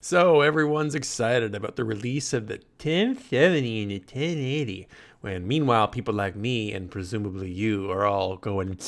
So everyone's excited about the release of the 1070 and the 1080, when meanwhile people like me and presumably you are all going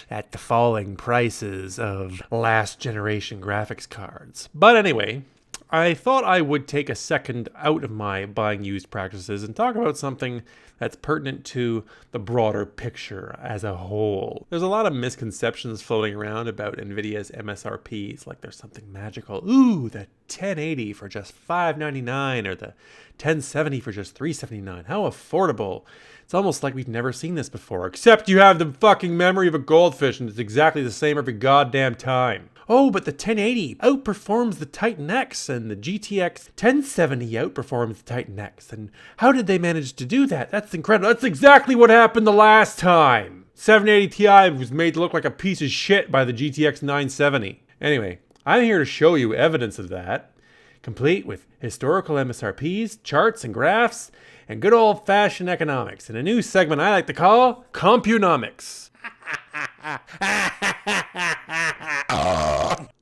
at the falling prices of last generation graphics cards. But anyway, I thought I would take a second out of my buying used practices and talk about something that's pertinent to the broader picture as a whole. There's a lot of misconceptions floating around about NVIDIA's MSRPs, like there's something magical. Ooh, the 1080 for just $599 or the 1070 for just $379. How affordable. It's almost like we've never seen this before, except you have the fucking memory of a goldfish and it's exactly the same every goddamn time. Oh, but the 1080 outperforms the Titan X and the GTX 1070 outperforms the Titan X. And how did they manage to do that? That's incredible. That's exactly what happened the last time. 780 Ti was made to look like a piece of shit by the GTX 970. Anyway, I'm here to show you evidence of that, complete with historical MSRPs, charts and graphs, and good old-fashioned economics in a new segment I like to call Compunomics.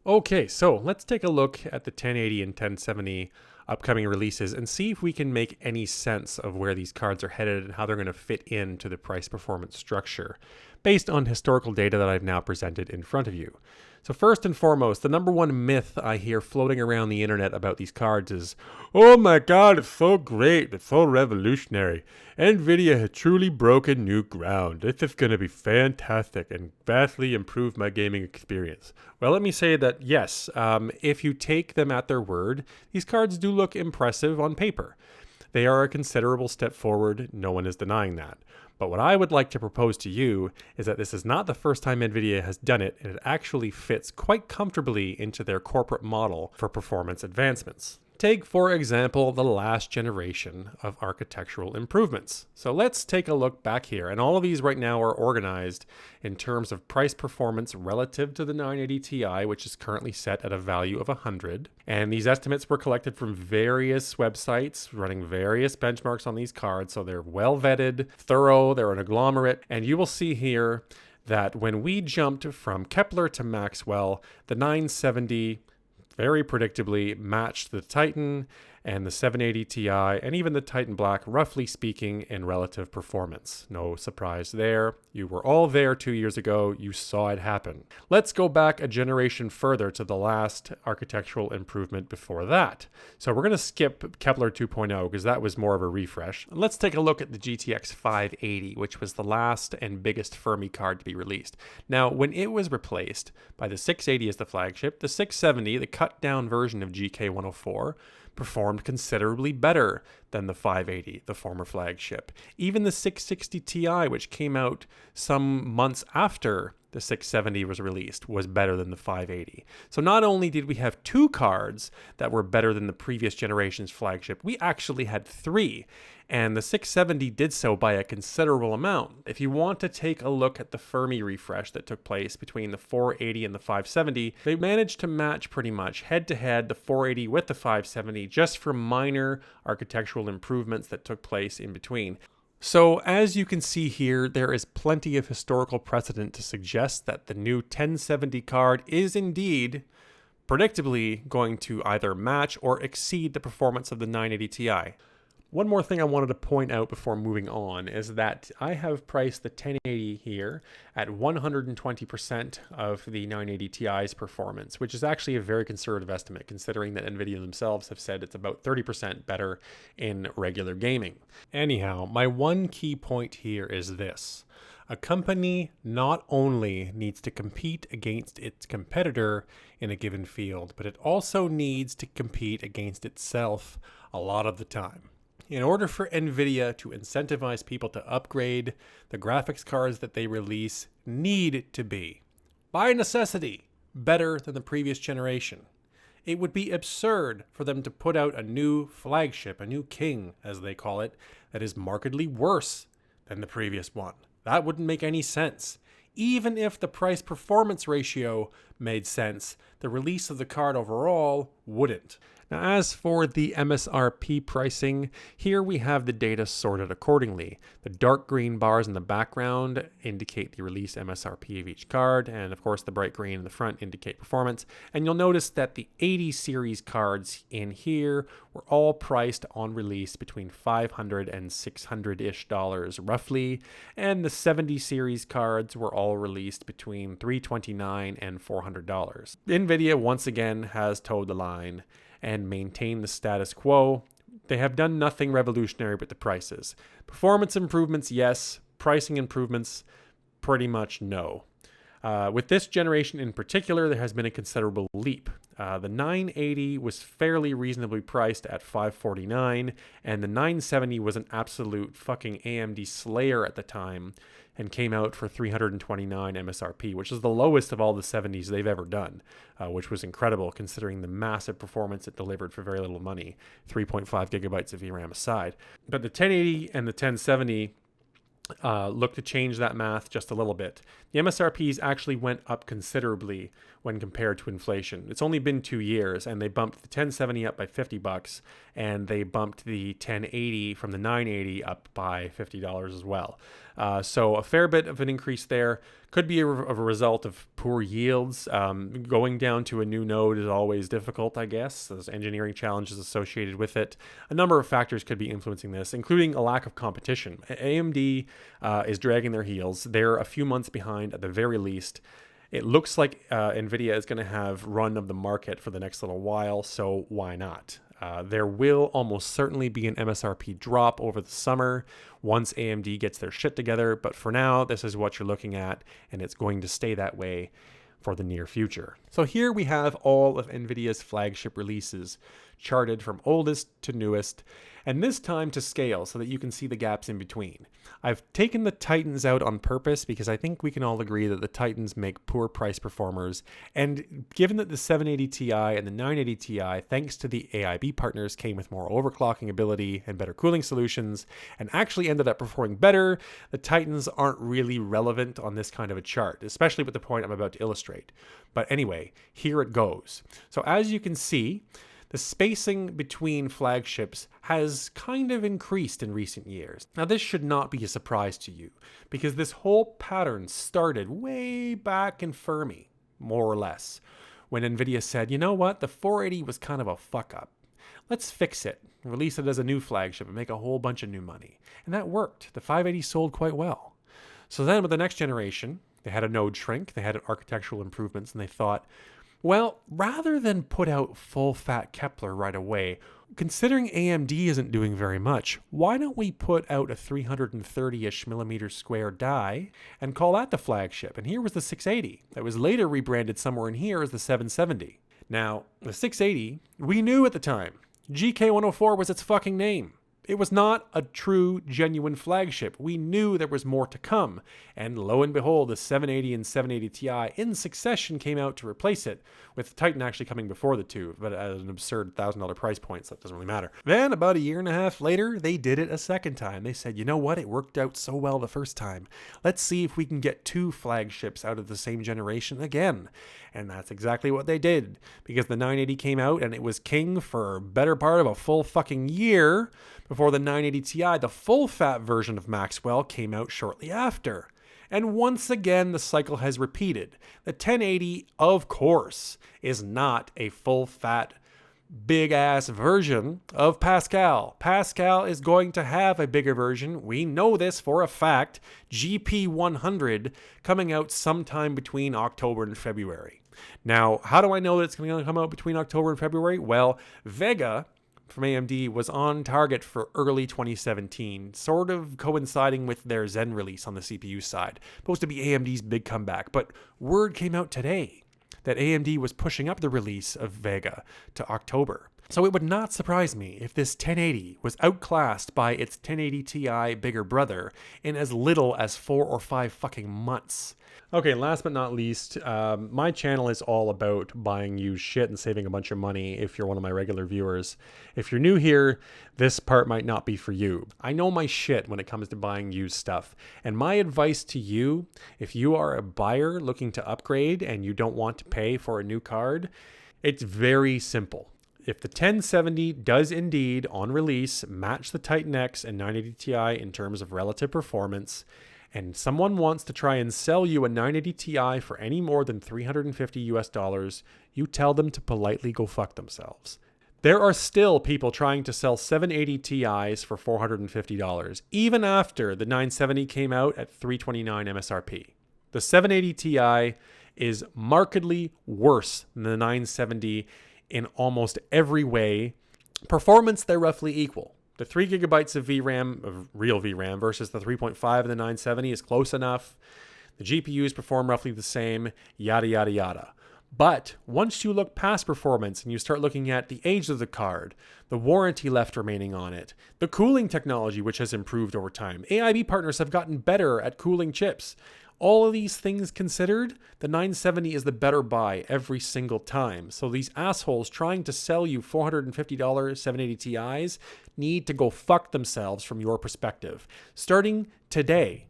Okay, so let's take a look at the 1080 and 1070 upcoming releases and see if we can make any sense of where these cards are headed and how they're going to fit into the price performance structure based on historical data that I've now presented in front of you. So first and foremost, the number one myth I hear floating around the internet about these cards is, oh my god, it's so great, it's so revolutionary. NVIDIA has truly broken new ground. This is going to be fantastic and vastly improve my gaming experience. Well, let me say that yes, if you take them at their word, these cards do look impressive on paper. They are a considerable step forward, no one is denying that. But what I would like to propose to you is that this is not the first time NVIDIA has done it, and it actually fits quite comfortably into their corporate model for performance advancements. Take, for example, the last generation of architectural improvements. So let's take a look back here, and all of these right now are organized in terms of price performance relative to the 980 Ti, which is currently set at a value of 100. And these estimates were collected from various websites running various benchmarks on these cards, so they're well vetted, thorough, they're an agglomerate, and you will see here that when we jumped from Kepler to Maxwell, the 970 very predictably matched the Titan and the 780 Ti and even the Titan Black, roughly speaking, in relative performance. No surprise there. You were all there 2 years ago. You saw it happen. Let's go back a generation further to the last architectural improvement before that. So we're going to skip Kepler 2.0 because that was more of a refresh. Let's take a look at the GTX 580, which was the last and biggest Fermi card to be released. Now, when it was replaced by the 680 as the flagship, the 670, the cut-down version of GK104, performed considerably better than the 580, the former flagship. Even the 660 Ti, which came out some months after the 670 was released, was better than the 580. So not only did we have two cards that were better than the previous generation's flagship, we actually had three. And the 670 did so by a considerable amount. If you want to take a look at the Fermi refresh that took place between the 480 and the 570, they managed to match pretty much head-to-head the 480 with the 570 just for minor architectural improvements that took place in between. So as you can see here, there is plenty of historical precedent to suggest that the new 1070 card is indeed predictably going to either match or exceed the performance of the 980 Ti. One more thing I wanted to point out before moving on is that I have priced the 1080 here at 120% of the 980 Ti's performance, which is actually a very conservative estimate considering that NVIDIA themselves have said it's about 30% better in regular gaming. Anyhow, my one key point here is this. A company not only needs to compete against its competitor in a given field, but it also needs to compete against itself a lot of the time. In order for NVIDIA to incentivize people to upgrade, the graphics cards that they release need to be, by necessity, better than the previous generation. It would be absurd for them to put out a new flagship, a new king, as they call it, that is markedly worse than the previous one. That wouldn't make any sense. Even if the price-performance ratio made sense, the release of the card overall wouldn't. Now, as for the MSRP pricing, here we have the data sorted accordingly. The dark green bars in the background indicate the release MSRP of each card, and of course the bright green in the front indicate performance. And you'll notice that the 80 series cards in here were all priced on release between $500 and $600-ish roughly, and the 70 series cards were all released between $329 and $400. NVIDIA once again has toed the line and maintain the status quo. They have done nothing revolutionary with the prices. Performance improvements, yes. Pricing improvements, pretty much no. With this generation in particular, there has been a considerable leap. The 980 was fairly reasonably priced at $549, and the 970 was an absolute fucking AMD slayer at the time and came out for $329 MSRP, which is the lowest of all the 70s they've ever done, which was incredible considering the massive performance it delivered for very little money, 3.5 gigabytes of VRAM aside. But the 1080 and the 1070 look to change that math just a little bit. The MSRPs actually went up considerably when compared to inflation. It's only been 2 years, and they bumped the 1070 up by $50, and they bumped the 1080 from the 980 up by $50 as well. So a fair bit of an increase there. Could be a result of poor yields. Going down to a new node is always difficult, I guess. There's engineering challenges associated with it. A number of factors could be influencing this, including a lack of competition. AMD is dragging their heels. They're a few months behind at the very least. It looks like NVIDIA is going to have run of the market for the next little while, so why not? There will almost certainly be an MSRP drop over the summer once AMD gets their shit together, but for now, this is what you're looking at, and it's going to stay that way for the near future. So here we have all of NVIDIA's flagship releases charted from oldest to newest, and this time to scale so that you can see the gaps in between. I've taken the Titans out on purpose because I think we can all agree that the Titans make poor price performers, and given that the 780 Ti and the 980 Ti, thanks to the AIB partners, came with more overclocking ability and better cooling solutions, and actually ended up performing better, the Titans aren't really relevant on this kind of a chart, especially with the point I'm about to illustrate. But anyway, here it goes. So as you can see, the spacing between flagships has kind of increased in recent years. Now, this should not be a surprise to you, because this whole pattern started way back in Fermi, more or less, when NVIDIA said, you know what, the 480 was kind of a fuck-up. Let's fix it, release it as a new flagship, and make a whole bunch of new money. And that worked. The 580 sold quite well. So then with the next generation, they had a node shrink, they had architectural improvements, and they thought, well, rather than put out full-fat Kepler right away, considering AMD isn't doing very much, why don't we put out a 330-ish millimeter square die and call that the flagship? And here was the 680 that was later rebranded somewhere in here as the 770. Now, the 680, we knew at the time, GK104 was its fucking name. It was not a true, genuine flagship. We knew there was more to come. And lo and behold, the 780 and 780 Ti in succession came out to replace it, with the Titan actually coming before the two, but at an absurd $1,000 price point, so that doesn't really matter. Then, about a year and a half later, they did it a second time. They said, you know what? It worked out so well the first time. Let's see if we can get two flagships out of the same generation again. And that's exactly what they did, because the 980 came out and it was king for a better part of a full fucking year before the 980 Ti, the full-fat version of Maxwell, came out shortly after. And once again, the cycle has repeated. The 1080, of course, is not a full-fat, big-ass version of Pascal. Pascal is going to have a bigger version. We know this for a fact. GP100 coming out sometime between October and February. Now, how do I know that it's going to come out between October and February? Well, Vega from AMD was on target for early 2017, sort of coinciding with their Zen release on the CPU side. Supposed to be AMD's big comeback, but word came out today that AMD was pushing up the release of Vega to October. So it would not surprise me if this 1080 was outclassed by its 1080 Ti bigger brother in as little as 4 or 5 fucking months. Okay, last but not least, my channel is all about buying used shit and saving a bunch of money if you're one of my regular viewers. If you're new here, this part might not be for you. I know my shit when it comes to buying used stuff. And my advice to you, if you are a buyer looking to upgrade and you don't want to pay for a new card, it's very simple. If the 1070 does indeed, on release, match the Titan X and 980 Ti in terms of relative performance, and someone wants to try and sell you a 980 Ti for any more than $350 US, you tell them to politely go fuck themselves. There are still people trying to sell 780 Ti's for $450, even after the 970 came out at $329 MSRP. The 780 Ti is markedly worse than the 970 in almost every way. Performance, they're roughly equal. The 3 gigabytes of VRAM, of real VRAM, versus the 3.5 in the 970 is close enough. The GPUs perform roughly the same, yada, yada, yada. But once you look past performance and you start looking at the age of the card, the warranty left remaining on it, the cooling technology which has improved over time, AIB partners have gotten better at cooling chips. All of these things considered, the 970 is the better buy every single time. So these assholes trying to sell you $450 780 Ti's need to go fuck themselves from your perspective. Starting today,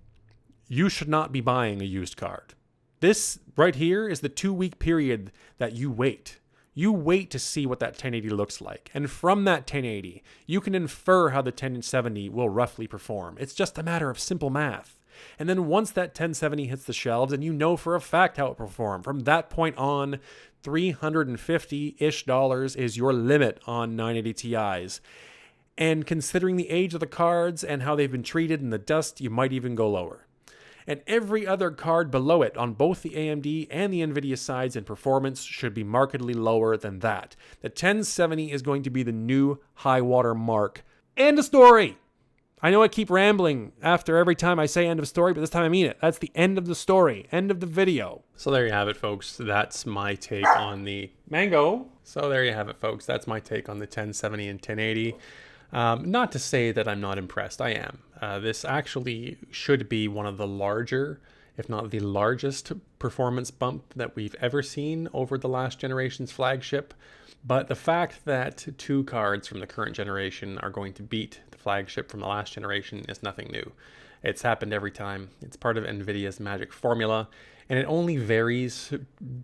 you should not be buying a used card. This right here is the 2-week period that you wait. You wait to see what that 1080 looks like. And from that 1080, you can infer how the 1070 will roughly perform. It's just a matter of simple math. And then once that 1070 hits the shelves and you know for a fact how it performed, from that point on, $350-ish is your limit on 980 Ti's. And considering the age of the cards and how they've been treated in the dust, you might even go lower. And every other card below it on both the AMD and the NVIDIA sides in performance should be markedly lower than that. The 1070 is going to be the new high water mark. End of story! I know I keep rambling after every time I say end of story, but this time I mean it. That's the end of the story, end of the video. So there you have it, folks. That's my take on the mango. So there you have it, folks. That's my take on the 1070 and 1080. Not to say that I'm not impressed. I am. This actually should be one of the larger, if not the largest, performance bump that we've ever seen over the last generation's flagship. But the fact that 2 cards from the current generation are going to beat the flagship from the last generation is nothing new. It's happened every time. It's part of NVIDIA's magic formula, and it only varies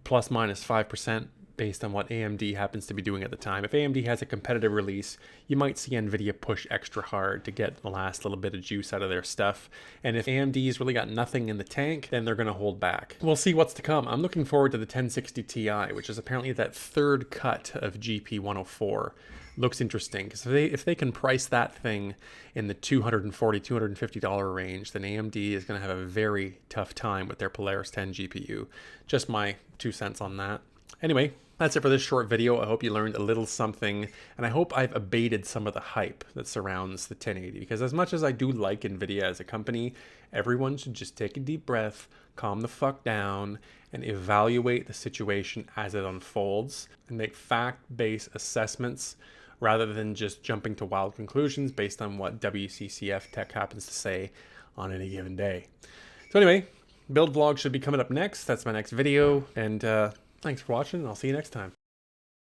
plus minus 5% based on what AMD happens to be doing at the time. If AMD has a competitive release, you might see NVIDIA push extra hard to get the last little bit of juice out of their stuff. And if AMD's really got nothing in the tank, then they're going to hold back. We'll see what's to come. I'm looking forward to the 1060 Ti, which is apparently that third cut of GP 104. Looks interesting, because if they can price that thing in the $240, $250 range, then AMD is going to have a very tough time with their Polaris 10 GPU. Just my 2 cents on that. Anyway, that's it for this short video. I hope you learned a little something, and I hope I've abated some of the hype that surrounds the 1080, because as much as I do like NVIDIA as a company, everyone should just take a deep breath, calm the fuck down, and evaluate the situation as it unfolds, and make fact-based assessments rather than just jumping to wild conclusions based on what WCCF tech happens to say on any given day. So anyway, build vlog should be coming up next. That's my next video, and thanks for watching, and I'll see you next time.